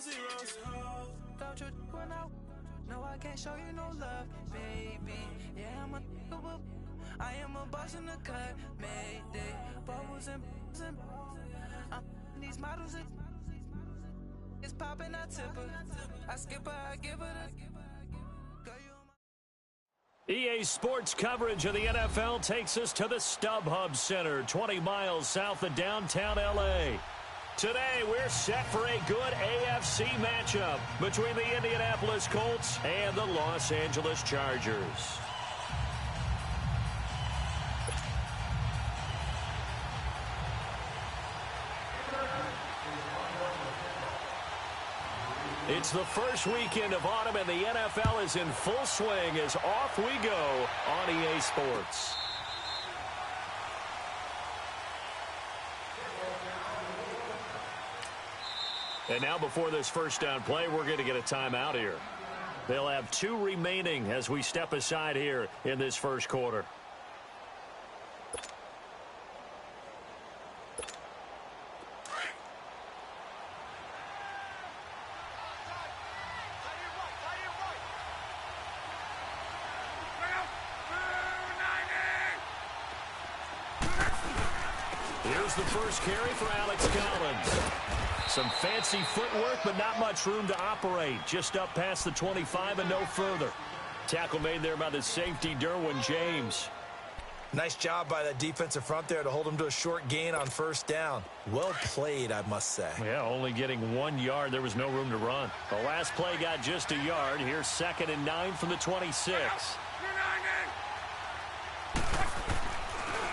zeros. Don't you run out? No, I can't show you no love, baby. Yeah, I am a boss in the cut, mayday. Bubbles and I'm these models. It's popping, I tip her. I skip her, I give her the. EA Sports coverage of the NFL takes us to the StubHub Center, 20 miles south of downtown L.A. Today, we're set for a good AFC matchup between the Indianapolis Colts and the Los Angeles Chargers. It's the first weekend of autumn, and the NFL is in full swing as off we go on EA Sports. And now before this first down play, we're going to get a timeout here. They'll have 2 remaining as we step aside here in this first quarter. Here's the first carry for Alex Collins. Some fancy footwork, but not much room to operate. Just up past the 25 and no further. Tackle made there by the safety, Derwin James. Nice job by that defensive front there to hold him to a short gain on first down. Well played, I must say. Yeah, only getting 1 yard. There was no room to run. The last play got just a yard. Here's 2nd and 9 from the 26.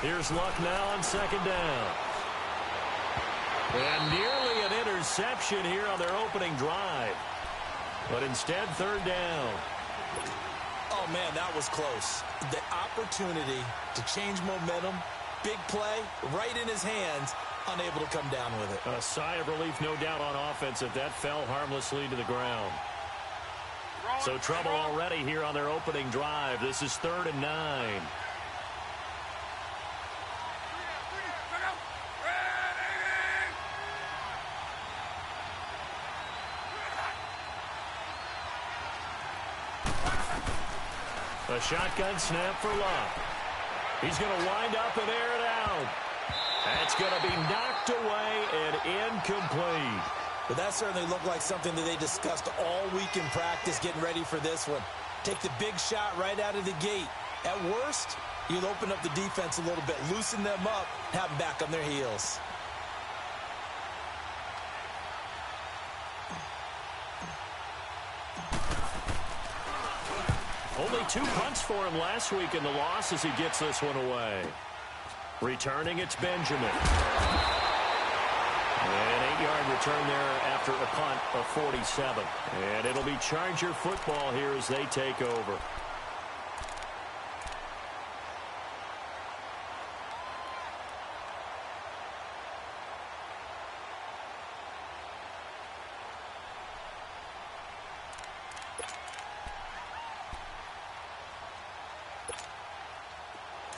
Here's Luck now on 2nd down. And nearly an interception here on their opening drive. But instead, 3rd down. Oh, man, that was close. The opportunity to change momentum, big play, right in his hands, unable to come down with it. A sigh of relief, no doubt, on offense if that fell harmlessly to the ground. So trouble already here on their opening drive. This is 3rd and 9. A shotgun snap for Luck. He's going to wind up and air it out. That's going to be knocked away and incomplete. But that certainly looked like something that they discussed all week in practice getting ready for this one. Take the big shot right out of the gate. At worst, you'll open up the defense a little bit, loosen them up, have them back on their heels. Only 2 punts for him last week in the loss as he gets this one away. Returning, it's Benjamin. An 8-yard return there after a punt of 47. And it'll be Charger football here as they take over.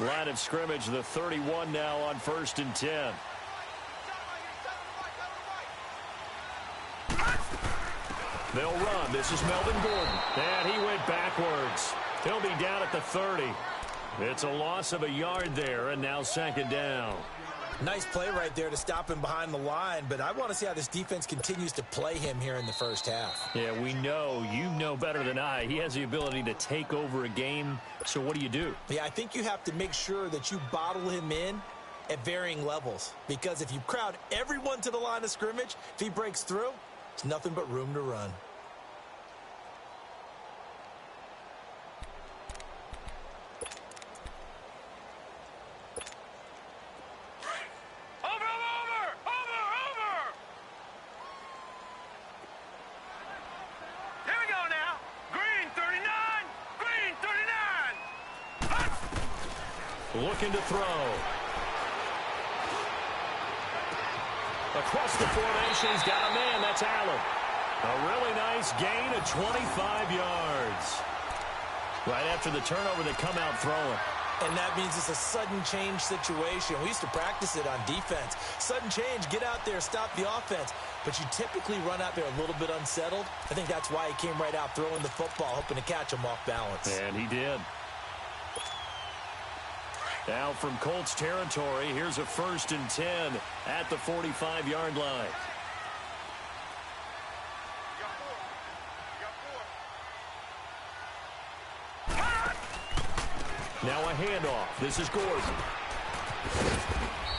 Line of scrimmage, the 31 now on 1st and 10. They'll run. This is Melvin Gordon. And he went backwards. He'll be down at the 30. It's a loss of a yard there, and now 2nd down. Nice play right there to stop him behind the line, but I want to see how this defense continues to play him here in the first half. Yeah, we know. You know better than I. He has the ability to take over a game, so what do? Yeah, I think you have to make sure that you bottle him in at varying levels, because if you crowd everyone to the line of scrimmage, if he breaks through, it's nothing but room to run. Looking to throw. Across the formation, he's got a man. That's Allen. A really nice gain of 25 yards. Right after the turnover, they come out throwing. And that means it's a sudden change situation. We used to practice it on defense. Sudden change, get out there, stop the offense. But you typically run out there a little bit unsettled. I think that's why he came right out throwing the football, hoping to catch him off balance. And he did. Now from Colts territory, here's a 1st and 10 at the 45-yard line. Now a handoff. This is Gordon.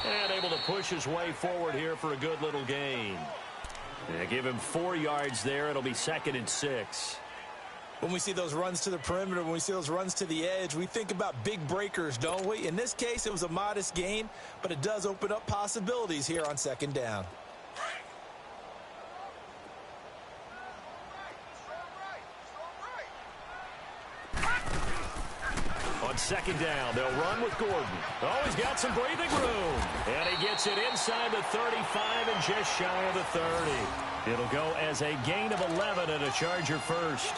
And able to push his way forward here for a good little gain. Yeah, give him 4 yards there. It'll be 2nd and 6. When we see those runs to the perimeter, when we see those runs to the edge, we think about big breakers, don't we? In this case, it was a modest gain, but it does open up possibilities here on 2nd down. On 2nd down, they'll run with Gordon. Oh, he's got some breathing room. And he gets it inside the 35 and just shy of the 30. It'll go as a gain of 11 and a Charger first.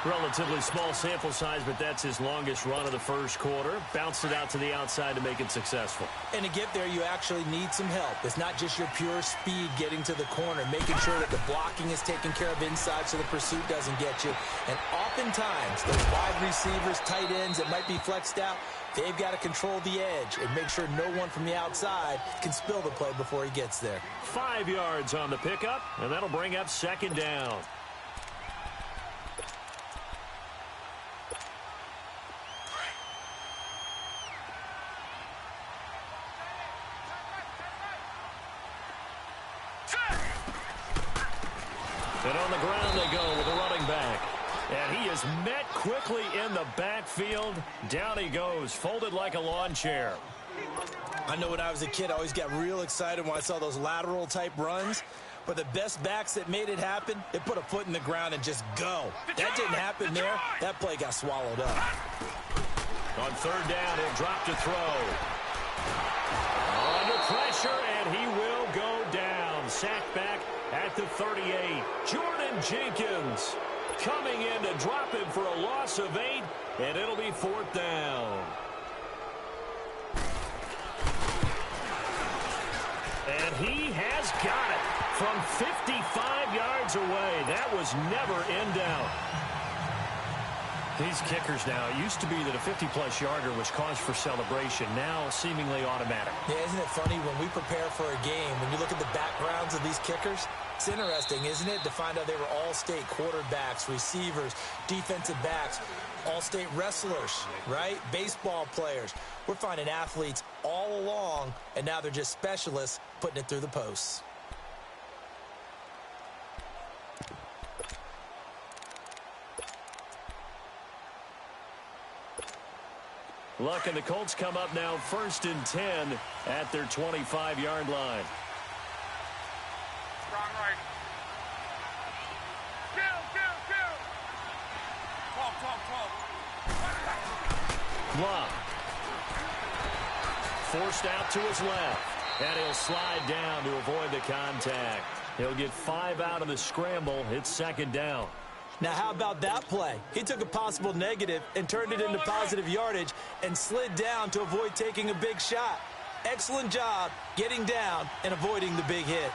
Relatively small sample size, but that's his longest run of the first quarter. Bounced it out to the outside to make it successful. And to get there, you actually need some help. It's not just your pure speed getting to the corner, making sure that the blocking is taken care of inside so the pursuit doesn't get you. And oftentimes, those wide receivers, tight ends that might be flexed out, they've got to control the edge and make sure no one from the outside can spill the play before he gets there. 5 yards on the pickup, and that'll bring up 2nd down. And on the ground they go with a running back. And he is met quickly in the backfield. Down he goes, folded like a lawn chair. I know when I was a kid, I always got real excited when I saw those lateral-type runs. But the best backs that made it happen, they put a foot in the ground and just go. That didn't happen there. That play got swallowed up. On 3rd down, he'll drop to throw. Under pressure, and he will go down. Sacked back at the 38. Jordan Jenkins coming in to drop him for a loss of 8, and it'll be 4th down. And he has got it from 55 yards away. That was never in doubt. These kickers now, it used to be that a 50-plus yarder was cause for celebration. Now seemingly automatic. Yeah, isn't it funny when we prepare for a game, when you look at the backgrounds of these kickers, it's interesting, isn't it, to find out they were all-state quarterbacks, receivers, defensive backs, all-state wrestlers, right? Baseball players. We're finding athletes all along, and now they're just specialists putting it through the posts. Luck and the Colts come up now 1st and 10 at their 25-yard line. Strong right. Kill. 12. Luck. Forced out to his left. And he'll slide down to avoid the contact. He'll get 5 out of the scramble. It's 2nd down. Now, how about that play? He took a possible negative and turned it into positive yardage and slid down to avoid taking a big shot. Excellent job getting down and avoiding the big hit.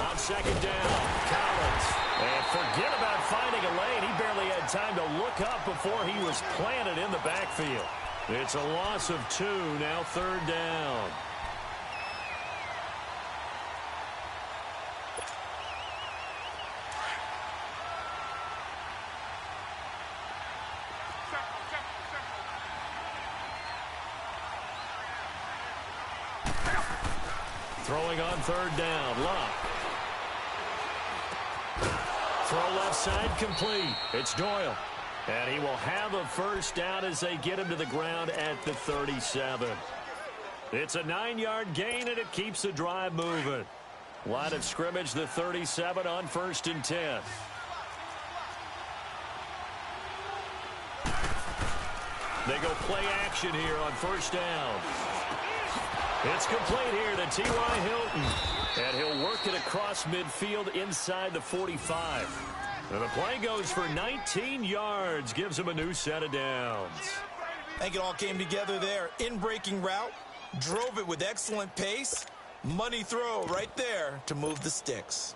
On 2nd down, Collins. And forget about finding a lane. He barely had time to look up before he was planted in the backfield. It's a loss of 2, now 3rd down. Throwing on 3rd down, Luck. Throw left side complete. It's Doyle. And he will have a 1st down as they get him to the ground at the 37. It's a 9-yard gain, and it keeps the drive moving. Line of scrimmage, the 37 on 1st and 10. They go play action here on 1st down. It's complete here to T.Y. Hilton. And he'll work it across midfield inside the 45. And the play goes for 19 yards, gives him a new set of downs. I think it all came together there. In-breaking route, drove it with excellent pace. Money throw right there to move the sticks.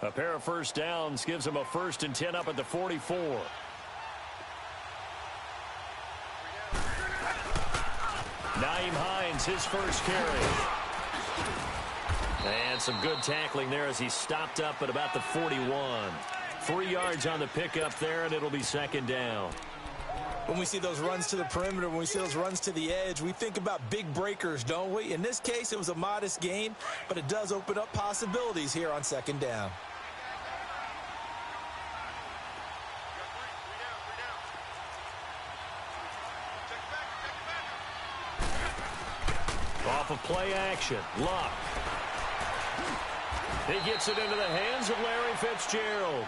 A pair of first downs gives him a 1st and 10 up at the 44. Nyheim Hines, his first carry. And some good tackling there as he stopped up at about the 41. 3 yards on the pickup there, and it'll be 2nd down. When we see those runs to the perimeter, when we see those runs to the edge, we think about big breakers, don't we? In this case, it was a modest gain, but it does open up possibilities here on 2nd down. Off of play action, Luck. He gets it into the hands of Larry Fitzgerald.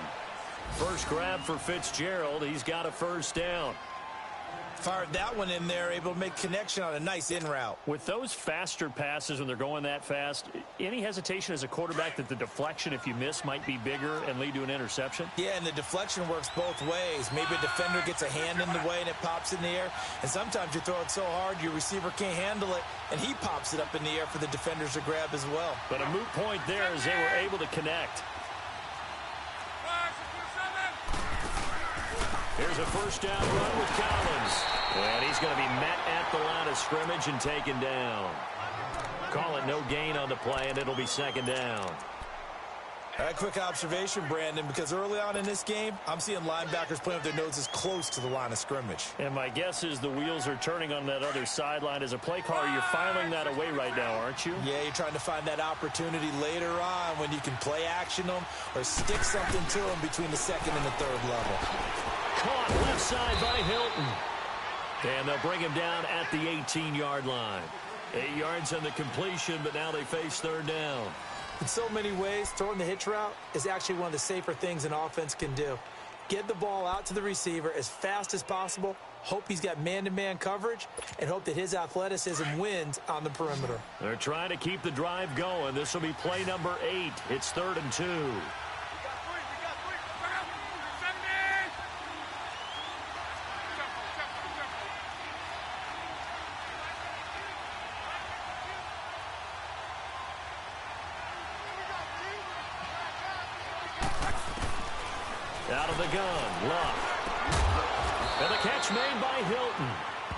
First grab for Fitzgerald. He's got a 1st down. Fired that one in there, able to make connection on a nice in route. With those faster passes when they're going that fast, any hesitation as a quarterback that the deflection, if you miss, might be bigger and lead to an interception? Yeah, and the deflection works both ways. Maybe a defender gets a hand in the way and it pops in the air. And sometimes you throw it so hard your receiver can't handle it, and he pops it up in the air for the defenders to grab as well. But a moot point there as they were able to connect. Here's a 1st down run with Collins. And he's going to be met at the line of scrimmage and taken down. Call it no gain on the play, and it'll be 2nd down. All right, quick observation, Brandon, because early on in this game, I'm seeing linebackers playing with their noses close to the line of scrimmage. And my guess is the wheels are turning on that other sideline. As a play caller, you're filing that away right now, aren't you? Yeah, you're trying to find that opportunity later on when you can play action them or stick something to them between the 2nd and the 3rd level. Caught left side by Hilton. And they'll bring him down at the 18-yard line. 8 yards on the completion, but now they face 3rd down. In so many ways, throwing the hitch route is actually one of the safer things an offense can do. Get the ball out to the receiver as fast as possible, hope he's got man-to-man coverage, and hope that his athleticism wins on the perimeter. They're trying to keep the drive going. This will be play number 8. It's 3rd and 2. Out of the gun, Luck. And the catch made by Hilton.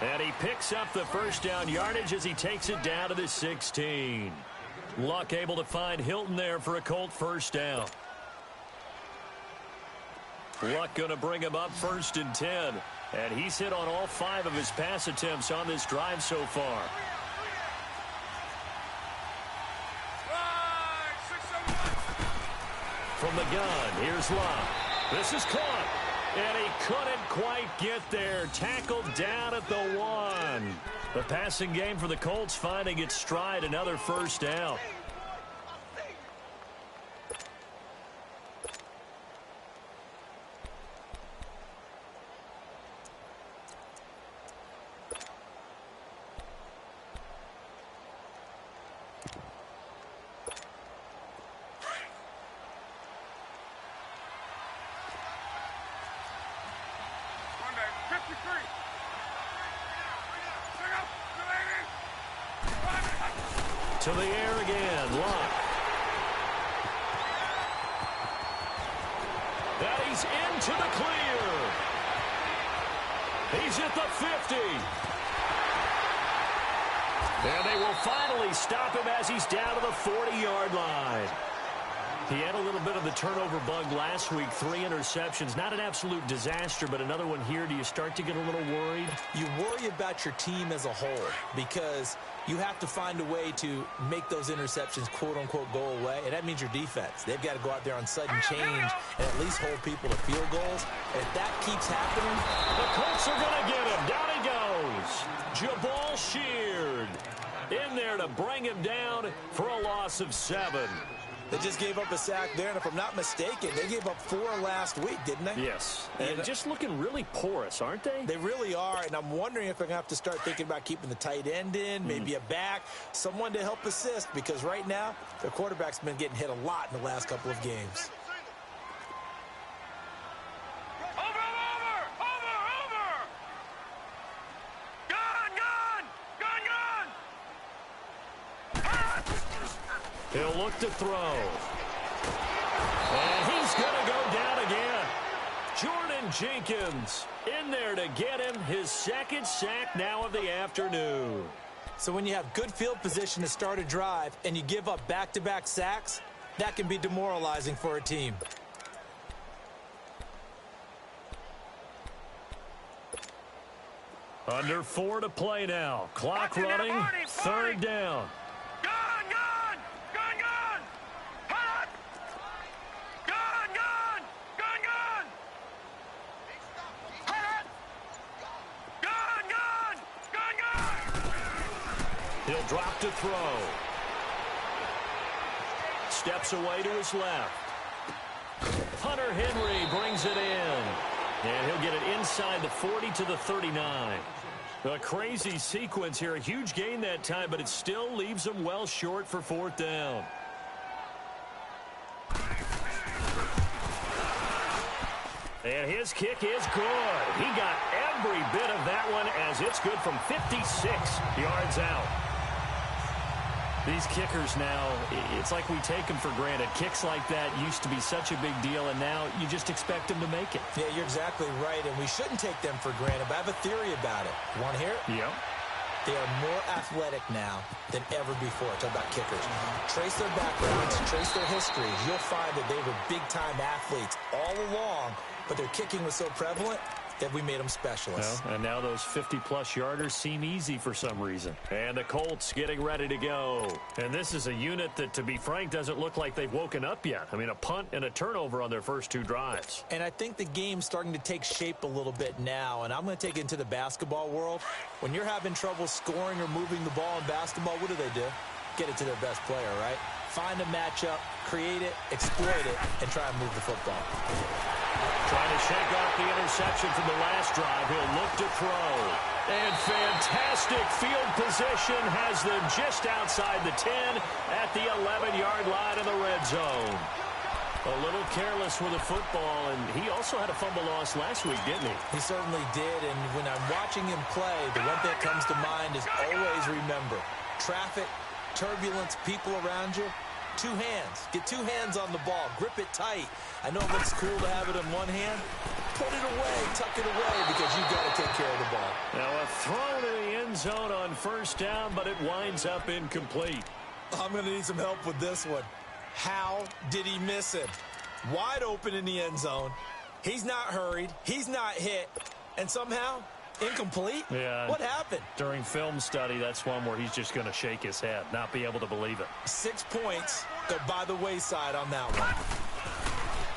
And he picks up the 1st down yardage as he takes it down to the 16. Luck able to find Hilton there for a Colt 1st down. Luck going to bring him up 1st and 10. And he's hit on all 5 of his pass attempts on this drive so far. From the gun, here's Luck. This is caught, and he couldn't quite get there. Tackled down at the 1. The passing game for the Colts finding its stride, another 1st down. To the air again, Luck. And he's into the clear. He's at the 50. And they will finally stop him as he's down to the 40-yard line. He had a little bit of the turnover bug last week, 3 interceptions. Not an absolute disaster, but another one here. Do you start to get a little worried? You worry about your team as a whole because you have to find a way to make those interceptions, quote-unquote, go away, and that means your defense. They've got to go out there on sudden change and at least hold people to field goals. And if that keeps happening, the Colts are going to get him. Down he goes. Jabal Sheard in there to bring him down for a loss of 7. They just gave up a sack there, and if I'm not mistaken, they gave up 4 last week, didn't they? Yes, and just looking really porous, aren't they? They really are, and I'm wondering if they're going to have to start thinking about keeping the tight end in, maybe a back, someone to help assist, because right now, their quarterback's been getting hit a lot in the last couple of games. He'll look to throw. And he's going to go down again. Jordan Jenkins in there to get him his second sack now of the afternoon. So when you have good field position to start a drive and you give up back-to-back sacks, that can be demoralizing for a team. Under 4 to play now. Clock running. 3rd down. He'll drop to throw. Steps away to his left. Hunter Henry brings it in. And he'll get it inside the 40 to the 39. A crazy sequence here. A huge gain that time, but it still leaves him well short for 4th down. And his kick is good. He got every bit of that one as it's good from 56 yards out. These kickers now, it's like we take them for granted. Kicks like that used to be such a big deal, and now you just expect them to make it. Yeah, you're exactly right, and we shouldn't take them for granted, but I have a theory about it. You want to hear it? Yep. They are more athletic now than ever before. Talk about kickers. Trace their backgrounds, trace their histories. You'll find that they were big-time athletes all along, but their kicking was so prevalent that we made them specialists. Well, and now those 50-plus yarders seem easy for some reason. And the Colts getting ready to go. And this is a unit that, to be frank, doesn't look like they've woken up yet. I mean, a punt and a turnover on their first 2 drives. And I think the game's starting to take shape a little bit now, and I'm going to take it into the basketball world. When you're having trouble scoring or moving the ball in basketball, what do? Get it to their best player, right? Find a matchup, create it, exploit it, and try and move the football. Trying to shake off the interception from the last drive. He'll look to throw. And fantastic field position has them just outside the 10 at the 11-yard line in the red zone. A little careless with the football, and he also had a fumble loss last week, didn't he? He certainly did, and when I'm watching him play, the one thing that comes to mind is always remember, traffic, turbulence, people around you, 2 hands. Get 2 hands on the ball. Grip it tight. I know it looks cool to have it in one hand. Put it away. Tuck it away because you've got to take care of the ball. Now a throw to the end zone on 1st down, but it winds up incomplete. I'm going to need some help with this one. How did he miss it? Wide open in the end zone. He's not hurried. He's not hit. And somehow, incomplete? Yeah. What happened? During film study, that's one where he's just going to shake his head, not be able to believe it. 6 points go by the wayside on that one.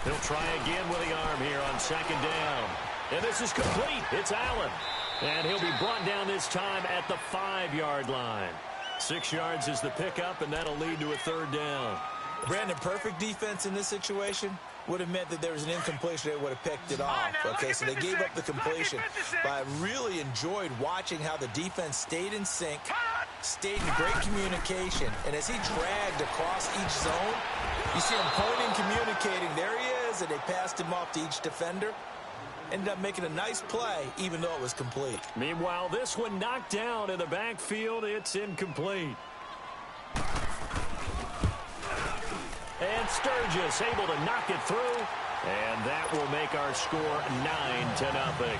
He'll try again with the arm here on 2nd down. And this is complete. It's Allen. And he'll be brought down this time at the 5-yard line. 6 yards is the pickup, and that'll lead to a 3rd down. Brandon, perfect defense in this situation would have meant that there was an incompletion. They would have picked it off. Okay, so they gave up the completion. But I really enjoyed watching how the defense stayed in sync, stayed in great communication. And as he dragged across each zone, you see him pointing, communicating. There he is, and they passed him off to each defender. Ended up making a nice play, even though it was complete. Meanwhile, this one knocked down in the backfield. It's incomplete. And Sturgis able to knock it through. And that will make our score 9-0.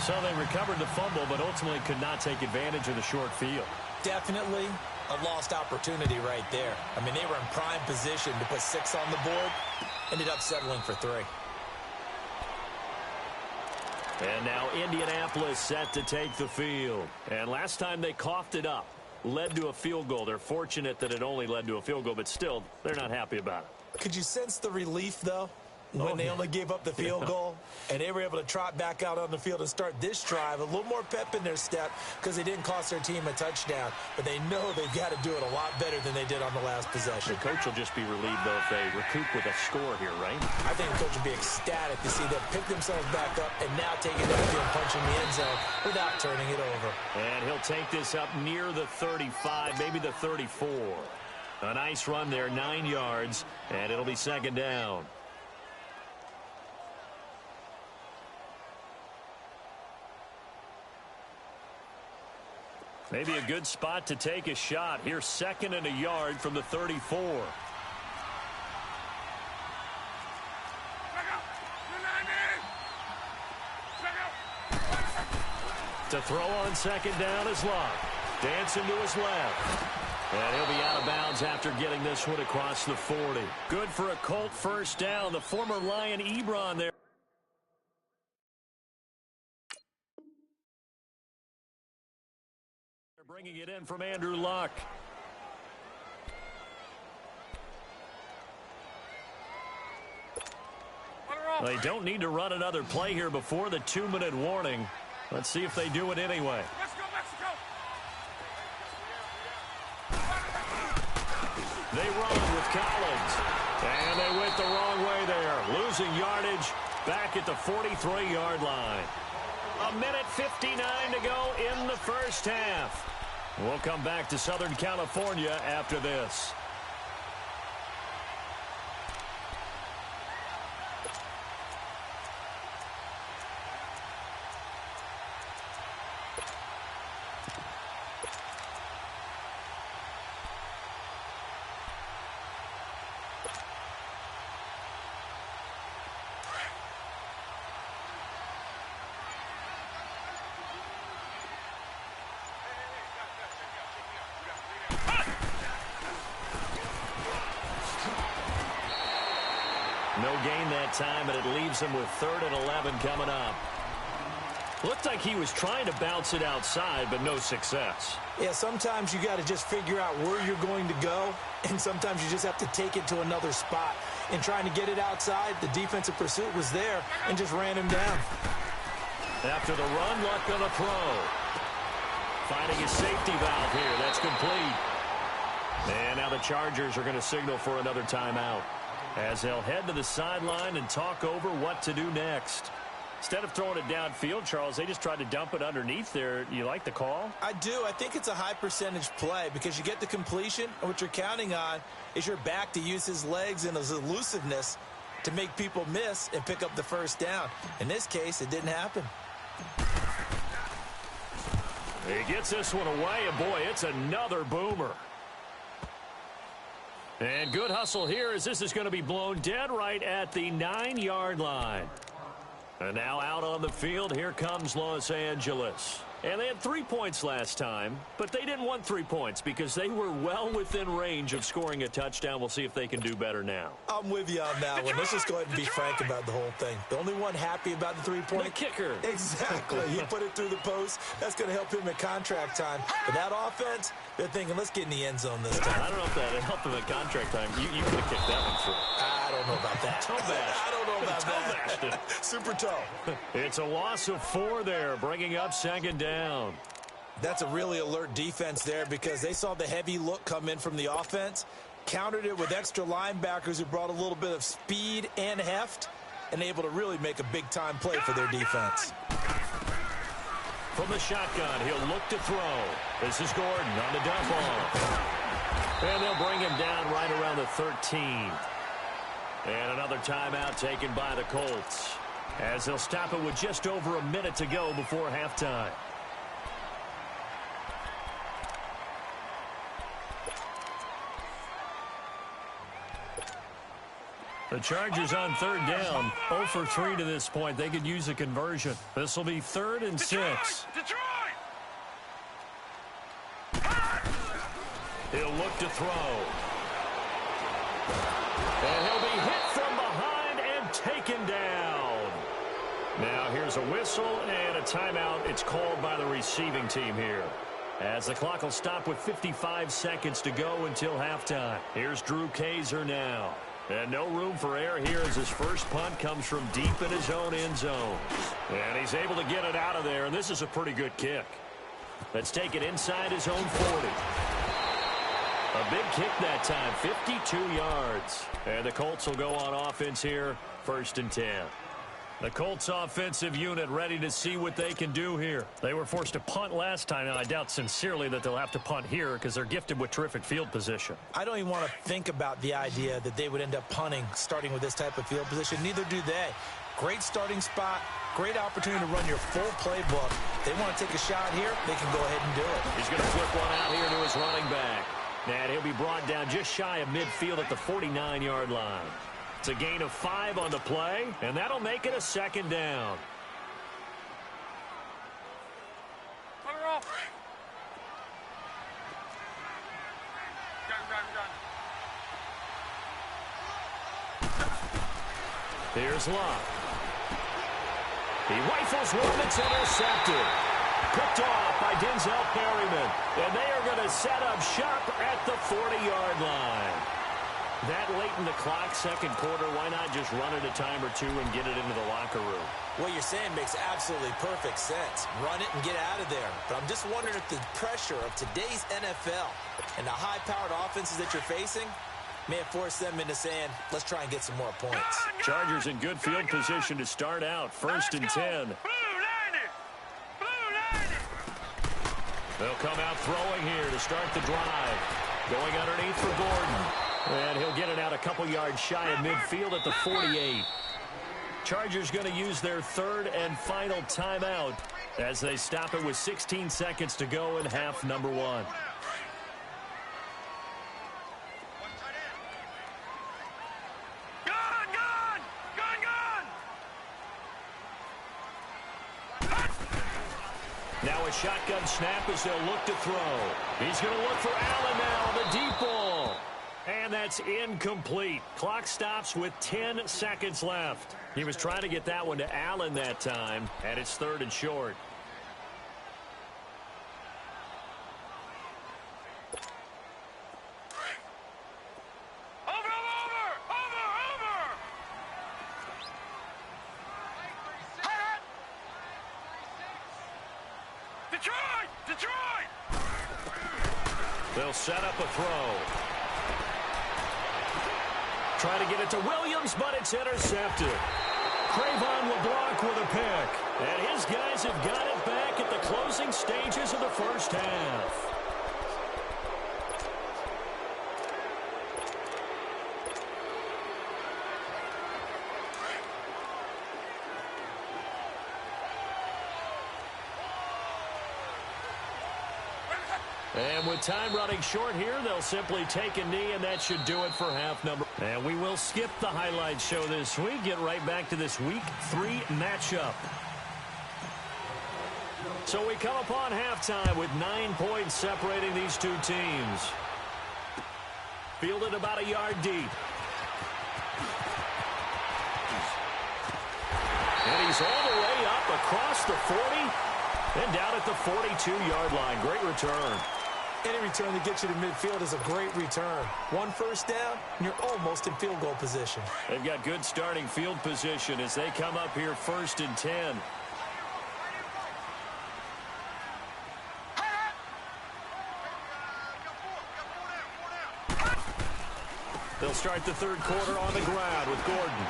So they recovered the fumble, but ultimately could not take advantage of the short field. Definitely a lost opportunity right there. I mean, they were in prime position to put 6 on the board. Ended up settling for 3. And now Indianapolis set to take the field. And last time they coughed it up. Led to a field goal. They're fortunate that it only led to a field goal, but still, they're not happy about it. Could you sense the relief, though? when they only gave up the field goal, and they were able to trot back out on the field and start this drive. A little more pep in their step because they didn't cost their team a touchdown. But they know they've got to do it a lot better than they did on the last possession. The coach will just be relieved, though, if they recoup with a score here, right? I think the coach will be ecstatic to see them pick themselves back up and now take it downfield and punch in the end zone without turning it over. And he'll take this up near the 35, maybe the 34. A nice run there, 9 yards, and it'll be second down. Maybe a good spot to take a shot. Here's 2nd and a yard from the 34. To throw on 2nd down is Luck. Dancing to his left. And he'll be out of bounds after getting this one across the 40. Good for a Colt first down. The former Lion Ebron there. They're bringing it in from Andrew Luck. They don't need to run another play here before the 2-minute warning. Let's see if they do it anyway. Let's go, Mexico! They run with Collins. And they went the wrong way there. Losing yardage back at the 43-yard line. 1:59 to go in the first half. We'll come back to Southern California after this. No gain that time, and it leaves him with 3rd and 11 coming up. Looked like he was trying to bounce it outside, but no success. Yeah, sometimes you got to just figure out where you're going to go, and sometimes you just have to take it to another spot. In trying to get it outside, the defensive pursuit was there and just ran him down. After the run, Luck on a throw. Finding his safety valve here. That's complete. And now the Chargers are going to signal for another timeout, as they'll head to the sideline and talk over what to do next. Instead of throwing it downfield, Charles, they just tried to dump it underneath there. You like the call? I do. I think it's a high percentage play because you get the completion, and what you're counting on is your back to use his legs and his elusiveness to make people miss and pick up the first down. In this case, it didn't happen. He gets this one away, and boy, it's another boomer. And good hustle here as this is going to be blown dead right at the 9-yard line. And now out on the field, here comes Los Angeles. And they had 3 points last time, but they didn't want 3 points because they were well within range of scoring a touchdown. We'll see if they can do better now. I'm with you on that one. Let's just go ahead and be frank about the whole thing. The only one happy about the 3-point. The kicker. Exactly. He put it through the post. That's going to help him at contract time. But that offense, they're thinking, let's get in the end zone this time. I don't know if that helped him at contract time. You could have kicked that one through. I don't know about that. Toe bash. I don't know about that. Toe bashed Super toe. It's a loss of 4 there, bringing up 2nd down. That's a really alert defense there because they saw the heavy look come in from the offense, countered it with extra linebackers who brought a little bit of speed and heft, and able to really make a big-time play for their defense. From the shotgun, he'll look to throw. This is Gordon on the dump off. And they'll bring him down right around the 13. And another timeout taken by the Colts, as they'll stop it with just over a minute to go before halftime. The Chargers on 3rd down, 0 for 3 to this point. They could use a conversion. This will be 3rd and 6. Detroit! He'll look to throw. And he'll be hit from behind and taken down. Now here's a whistle and a timeout. It's called by the receiving team here, as the clock will stop with 55 seconds to go until halftime. Here's Drew Kaiser now. And no room for error here as his first punt comes from deep in his own end zone. And he's able to get it out of there, and this is a pretty good kick. Let's take it inside his own 40. A big kick that time, 52 yards. And the Colts will go on offense here, 1st and 10. The Colts offensive unit ready to see what they can do here. They were forced to punt last time, and I doubt sincerely that they'll have to punt here because they're gifted with terrific field position. I don't even want to think about the idea that they would end up punting starting with this type of field position. Neither do they. Great starting spot, great opportunity to run your full playbook. They want to take a shot here, they can go ahead and do it. He's going to flip one out here to his running back. And he'll be brought down just shy of midfield at the 49-yard line. It's a gain of 5 on the play, and that'll make it a 2nd down. Here's Love. He rifles one that's intercepted. Picked off by Denzel Perryman. And they are going to set up shop at the 40-yard line. That late in the clock, 2nd quarter, why not just run it a time or two and get it into the locker room? What you're saying makes absolutely perfect sense. Run it and get out of there. But I'm just wondering if the pressure of today's NFL and the high-powered offenses that you're facing may have forced them into saying, let's try and get some more points. Chargers in good field position to start out, 1st and 10. They'll come out throwing here to start the drive. Going underneath for Gordon. And he'll get it out a couple yards shy of midfield at the 48. Chargers going to use their 3rd and final timeout as they stop it with 16 seconds to go in half number 1. Now a shotgun snap as they'll look to throw. He's going to look for Allen now, the deep ball. And that's incomplete. Clock stops with 10 seconds left. He was trying to get that one to Allen that time, and it's 3rd and short. Detroit! They'll set up a throw. Try to get it to Williams, but it's intercepted. Cravon LeBlanc with a pick. And his guys have got it back at the closing stages of the first half. And with time running short here, they'll simply take a knee, and that should do it for half number. And we will skip the highlight show this week. Get right back to this Week 3 matchup. So we come upon halftime with 9 points separating these two teams. Fielded about a yard deep. And he's all the way up across the 40 and down at the 42-yard line. Great return. Any return that gets you to midfield is a great return. 1 first down, and you're almost in field goal position. They've got good starting field position as they come up here 1st and 10. They'll start the 3rd quarter on the ground with Gordon.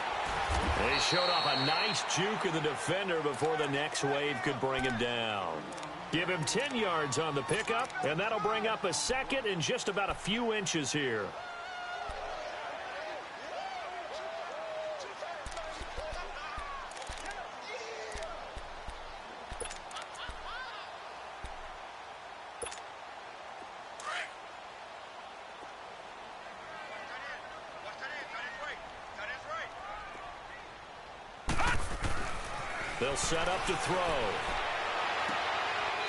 They showed off a nice juke of the defender before the next wave could bring him down. Give him 10 yards on the pickup, and that'll bring up a 2nd and just about a few inches here. They'll set up to throw.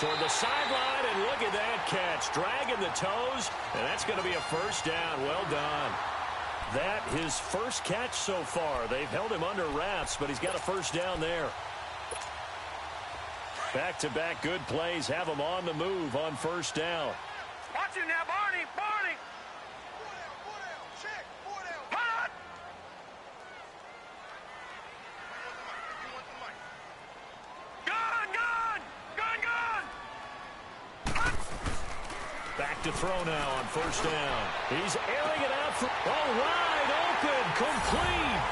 Toward the sideline, and look at that catch. Dragging the toes, and that's going to be a first down. Well done. That his first catch so far. They've held him under wraps, but he's got a first down there. Back-to-back good plays have him on the move on first down. Watch him now, Barney. Barney. 4 down. Check. 4 down. Back to throw now on first down. He's airing it out for, wide open, complete.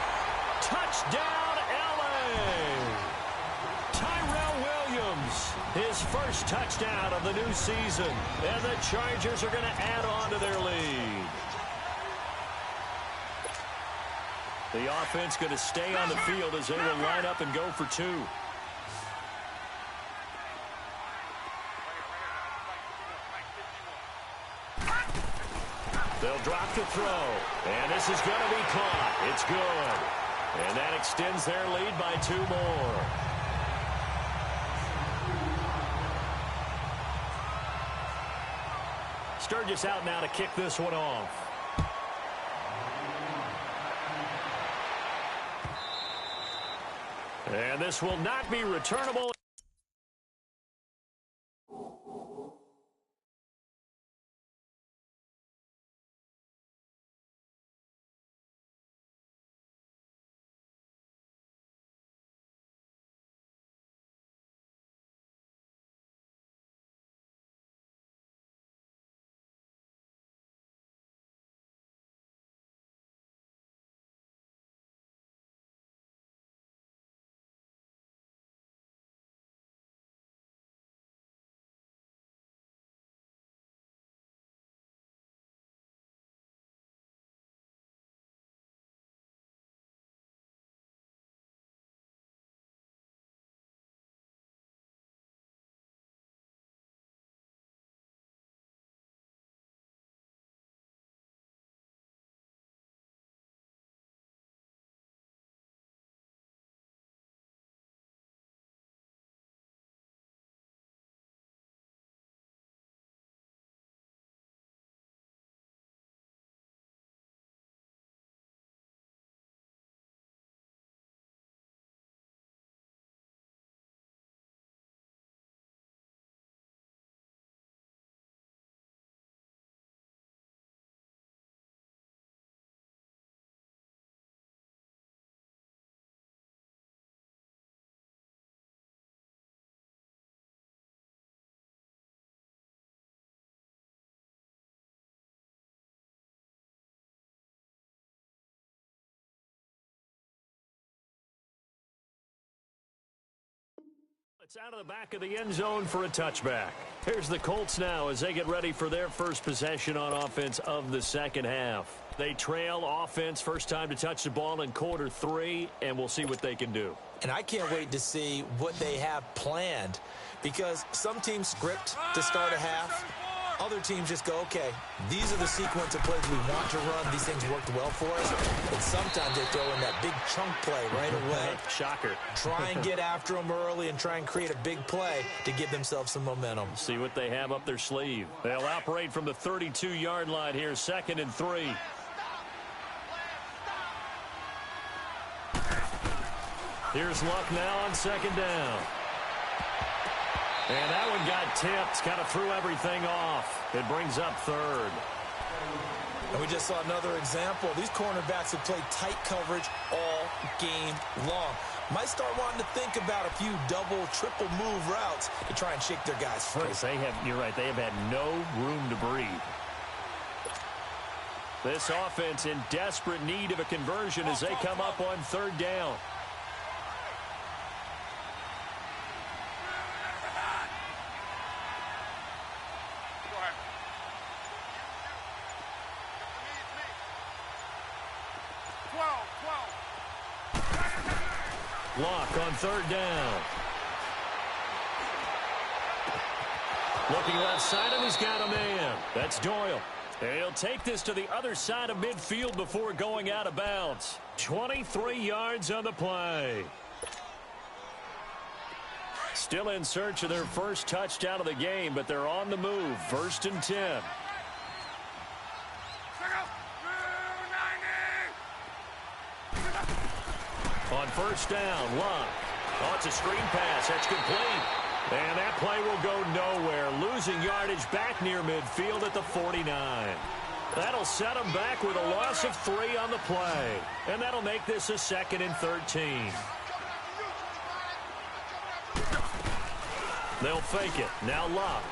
Touchdown, L.A. Tyrell Williams, his first touchdown of the new season. And the Chargers are going to add on to their lead. The offense going to stay on the field as they will line up and go for two. They'll drop the throw. And this is going to be caught. It's good. And that extends their lead by 2 more. Sturgis out now to kick this one off. And this will not be returnable. It's out of the back of the end zone for a touchback. Here's the Colts now as they get ready for their first possession on offense of the second half. They trail offense first time to touch the ball in quarter 3, and we'll see what they can do. And I can't wait to see what they have planned, because some teams script to start a half. Other teams just go, okay, these are the sequence of plays we want to run. These things worked well for us. And sometimes they throw in that big chunk play right away. Shocker. Try and get after them early and try and create a big play to give themselves some momentum. See what they have up their sleeve. They'll operate from the 32-yard line here, 2nd and 3. Here's Luck now on 2nd down. And that one got tipped, kind of threw everything off. It brings up 3rd. And we just saw another example. These cornerbacks have played tight coverage all game long. Might start wanting to think about a few double, triple move routes to try and shake their guys free. You're right, they have had no room to breathe. This offense in desperate need of a conversion as they come up on 3rd down. Lock on 3rd down. Looking left side, and he's got a man. That's Doyle. And he'll take this to the other side of midfield before going out of bounds. 23 yards on the play. Still in search of their first touchdown of the game, but they're on the move. 1st and 10. On 1st down, Luck. Oh, it's a screen pass. That's complete. And that play will go nowhere. Losing yardage back near midfield at the 49. That'll set them back with a loss of 3 on the play. And that'll make this a 2nd and 13. They'll fake it. Now Luck.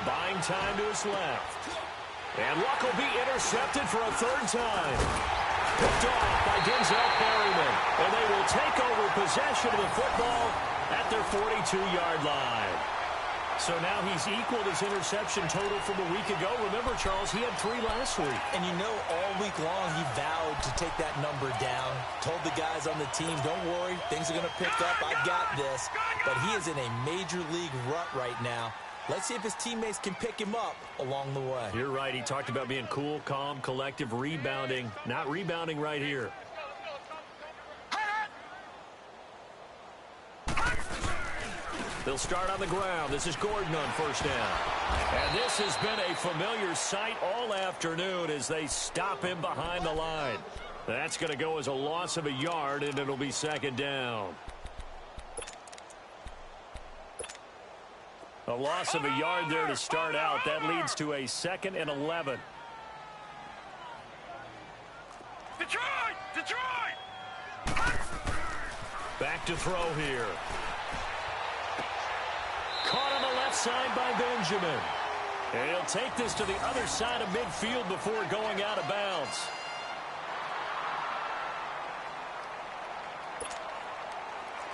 Buying time to his left. And Luck will be intercepted for a third time. Picked off by Denzel Perryman. And they will take over possession of the football at their 42-yard line. So now he's equaled his interception total from a week ago. Remember, Charles, he had 3 last week. And you know, all week long he vowed to take that number down. Told the guys on the team, don't worry, things are going to pick up. I've got this. But he is in a major league rut right now. Let's see if his teammates can pick him up along the way. You're right. He talked about being cool, calm, collective, rebounding. Not rebounding right here. They'll start on the ground. This is Gordon on first down. And this has been a familiar sight all afternoon as they stop him behind the line. That's going to go as a loss of a yard, and it'll be second down. A loss of a yard there to start out. That leads to a 2nd and 11. Detroit! Back to throw here. Caught on the left side by Benjamin. And he'll take this to the other side of midfield before going out of bounds.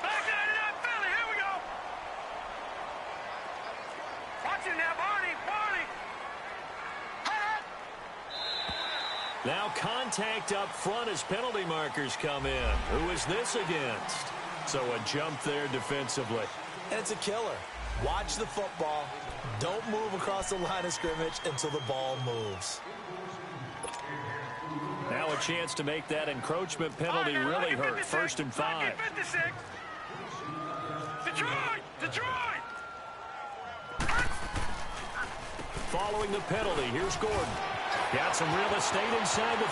Back out of that Philly. Here we go. Watch it now, Barney. Now contact up front as penalty markers come in. Who is this against? So a jump there defensively. And it's a killer. Watch the football. Don't move across the line of scrimmage until the ball moves. Now a chance to make that encroachment penalty really hurt. 1st and 5. Detroit! Following the penalty, here's Gordon. Got some real estate inside the